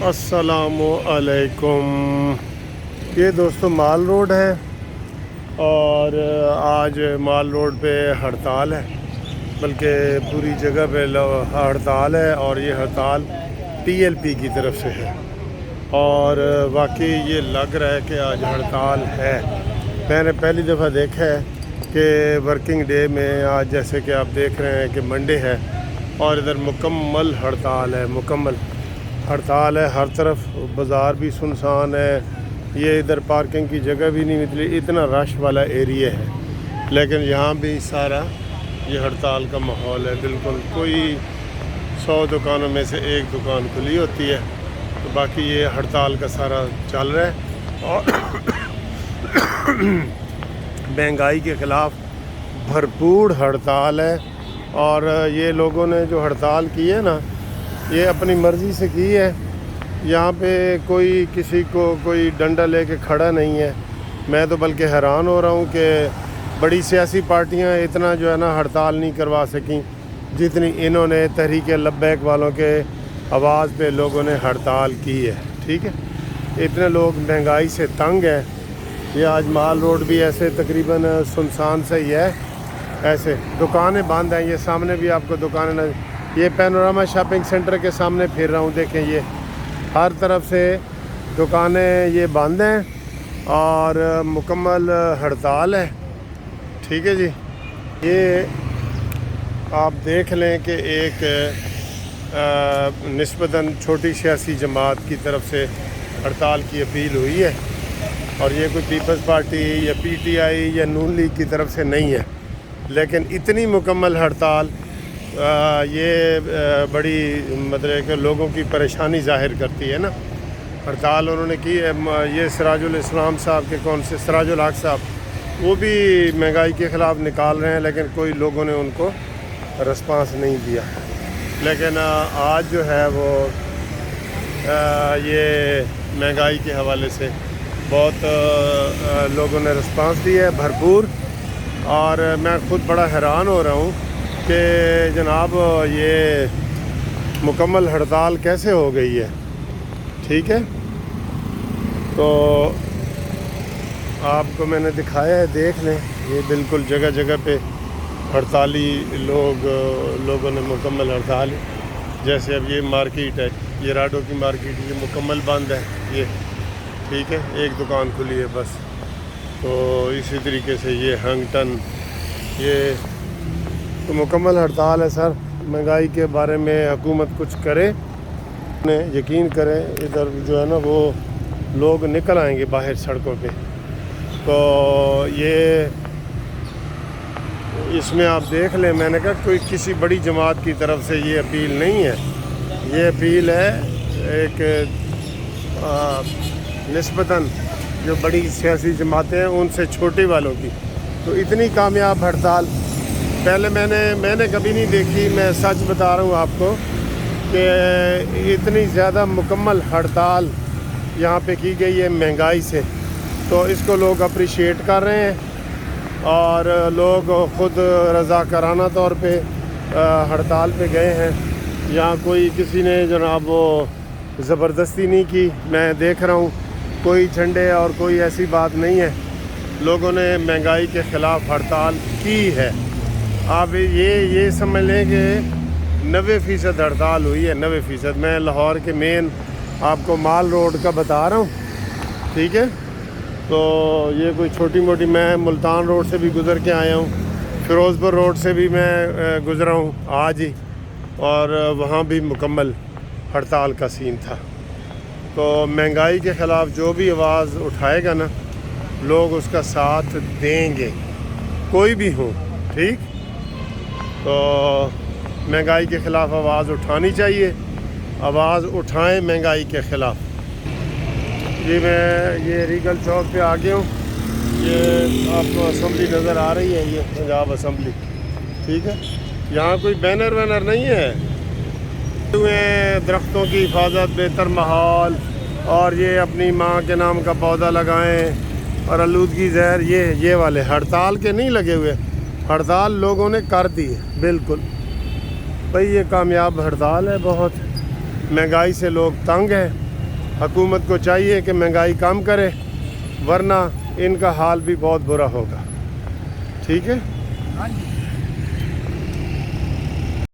السلام علیکم۔ یہ دوستو مال روڈ ہے اور آج مال روڈ پہ ہڑتال ہے، بلکہ پوری جگہ پہ ہڑتال ہے، اور یہ ہڑتال ٹی ایل پی کی طرف سے ہے، اور واقعی یہ لگ رہا ہے کہ آج ہڑتال ہے۔ میں نے پہلی دفعہ دیکھا ہے کہ ورکنگ ڈے میں آج، جیسے کہ آپ دیکھ رہے ہیں کہ منڈے ہے اور ادھر مکمل ہڑتال ہے، مکمل ہڑتال ہے۔ ہر طرف بازار بھی سنسان ہے، یہ ادھر پارکنگ کی جگہ بھی نہیں ملی، اتنا رش والا ایریا ہے، لیکن یہاں بھی سارا یہ ہڑتال کا ماحول ہے۔ بالکل کوئی 100 دکانوں میں سے ایک دکان کھلی ہوتی ہے، تو باقی یہ ہڑتال کا سارا چل رہا ہے، اور مہنگائی کے خلاف بھرپور ہڑتال ہے۔ اور یہ لوگوں نے جو ہڑتال کی ہے نا، یہ اپنی مرضی سے کی ہے، یہاں پہ کوئی کسی کو کوئی ڈنڈا لے کے کھڑا نہیں ہے۔ میں تو بلکہ حیران ہو رہا ہوں کہ بڑی سیاسی پارٹیاں اتنا جو ہے نا ہڑتال نہیں کروا سکیں جتنی انہوں نے تحریک لبیک والوں کے آواز پہ لوگوں نے ہڑتال کی ہے۔ ٹھیک ہے، اتنے لوگ مہنگائی سے تنگ ہیں۔ یہ آج مال روڈ بھی ایسے تقریباً سنسان سے ہی ہے، ایسے دکانیں بند ہیں۔ یہ سامنے بھی آپ کو دکانیں، یہ پینوراما شاپنگ سینٹر کے سامنے پھر رہا ہوں، دیکھیں یہ ہر طرف سے دکانیں یہ بند ہیں اور مکمل ہڑتال ہے۔ ٹھیک ہے جی، یہ آپ دیکھ لیں کہ ایک نسبتاً چھوٹی سیاسی جماعت کی طرف سے ہڑتال کی اپیل ہوئی ہے، اور یہ کوئی پیپلز پارٹی یا پی ٹی آئی یا نون لیگ کی طرف سے نہیں ہے، لیکن اتنی مکمل ہڑتال یہ بڑی مطلب کہ لوگوں کی پریشانی ظاہر کرتی ہے نا۔ ہڑتال انہوں نے کی ہے، یہ سراج الاسلام صاحب کے کون سے سراج الحق صاحب، وہ بھی مہنگائی کے خلاف نکال رہے ہیں، لیکن کوئی لوگوں نے ان کو رسپانس نہیں دیا۔ لیکن آج جو ہے وہ یہ مہنگائی کے حوالے سے بہت لوگوں نے رسپانس دی ہے، بھرپور، اور میں خود بڑا حیران ہو رہا ہوں کہ جناب یہ مکمل ہڑتال کیسے ہو گئی ہے۔ ٹھیک ہے، تو آپ کو میں نے دکھایا ہے، دیکھ لیں، یہ بالکل جگہ جگہ پہ ہڑتالی لوگوں نے مکمل ہڑتال، جیسے اب یہ مارکیٹ ہے، یہ راڈو کی مارکیٹ، یہ مکمل بند ہے، یہ ٹھیک ہے، ایک دکان کھلی ہے بس۔ تو اسی طریقے سے یہ ہنگٹن، یہ تو مکمل ہڑتال ہے۔ سر، مہنگائی کے بارے میں حکومت کچھ کرے، یقین کریں، ادھر جو ہے نا وہ لوگ نکل آئیں گے باہر سڑکوں پہ۔ تو یہ اس میں آپ دیکھ لیں، میں نے کہا کوئی کسی بڑی جماعت کی طرف سے یہ اپیل نہیں ہے، یہ اپیل ہے ایک نسبتاً جو بڑی سیاسی جماعتیں ہیں ان سے چھوٹے والوں کی۔ تو اتنی کامیاب ہڑتال پہلے میں نے کبھی نہیں دیکھی، میں سچ بتا رہا ہوں آپ کو، کہ اتنی زیادہ مکمل ہڑتال یہاں پہ کی گئی ہے مہنگائی سے۔ تو اس کو لوگ اپریشیٹ کر رہے ہیں، اور لوگ خود رضاکارانہ طور پہ ہڑتال پہ گئے ہیں، یہاں کوئی کسی نے جناب وہ زبردستی نہیں کی۔ میں دیکھ رہا ہوں کوئی جھنڈے اور کوئی ایسی بات نہیں ہے، لوگوں نے مہنگائی کے خلاف ہڑتال کی ہے۔ آپ یہ سمجھ لیں کہ 90% ہڑتال ہوئی ہے، 90%۔ میں لاہور کے مین آپ کو مال روڈ کا بتا رہا ہوں، ٹھیک ہے۔ تو یہ کوئی چھوٹی موٹی، میں ملتان روڈ سے بھی گزر کے آیا ہوں، فیروز پور روڈ سے بھی میں گزرا ہوں آج ہی، اور وہاں بھی مکمل ہڑتال کا سین تھا۔ تو مہنگائی کے خلاف جو بھی آواز اٹھائے گا نا، لوگ اس کا ساتھ دیں گے، کوئی بھی ہو، ٹھیک۔ تو مہنگائی کے خلاف آواز اٹھانی چاہیے، آواز اٹھائیں مہنگائی کے خلاف۔ جی، میں یہ ریگل چوک پہ آ گیا ہوں، یہ آپ کو اسمبلی نظر آ رہی ہے، یہ پنجاب اسمبلی، ٹھیک ہے۔ یہاں کوئی بینر وینر نہیں ہے، درختوں کی حفاظت، بہتر ماحول، اور یہ اپنی ماں کے نام کا پودا لگائیں، اور آلودگی زہر، یہ والے ہڑتال کے نہیں لگے ہوئے، ہڑتال لوگوں نے کر دی ہے، بالکل بھائی۔ یہ کامیاب ہڑتال ہے، بہت مہنگائی سے لوگ تنگ ہیں، حکومت کو چاہیے کہ مہنگائی کم کرے، ورنہ ان کا حال بھی بہت برا ہوگا. ٹھیک ہے. ہاں جی.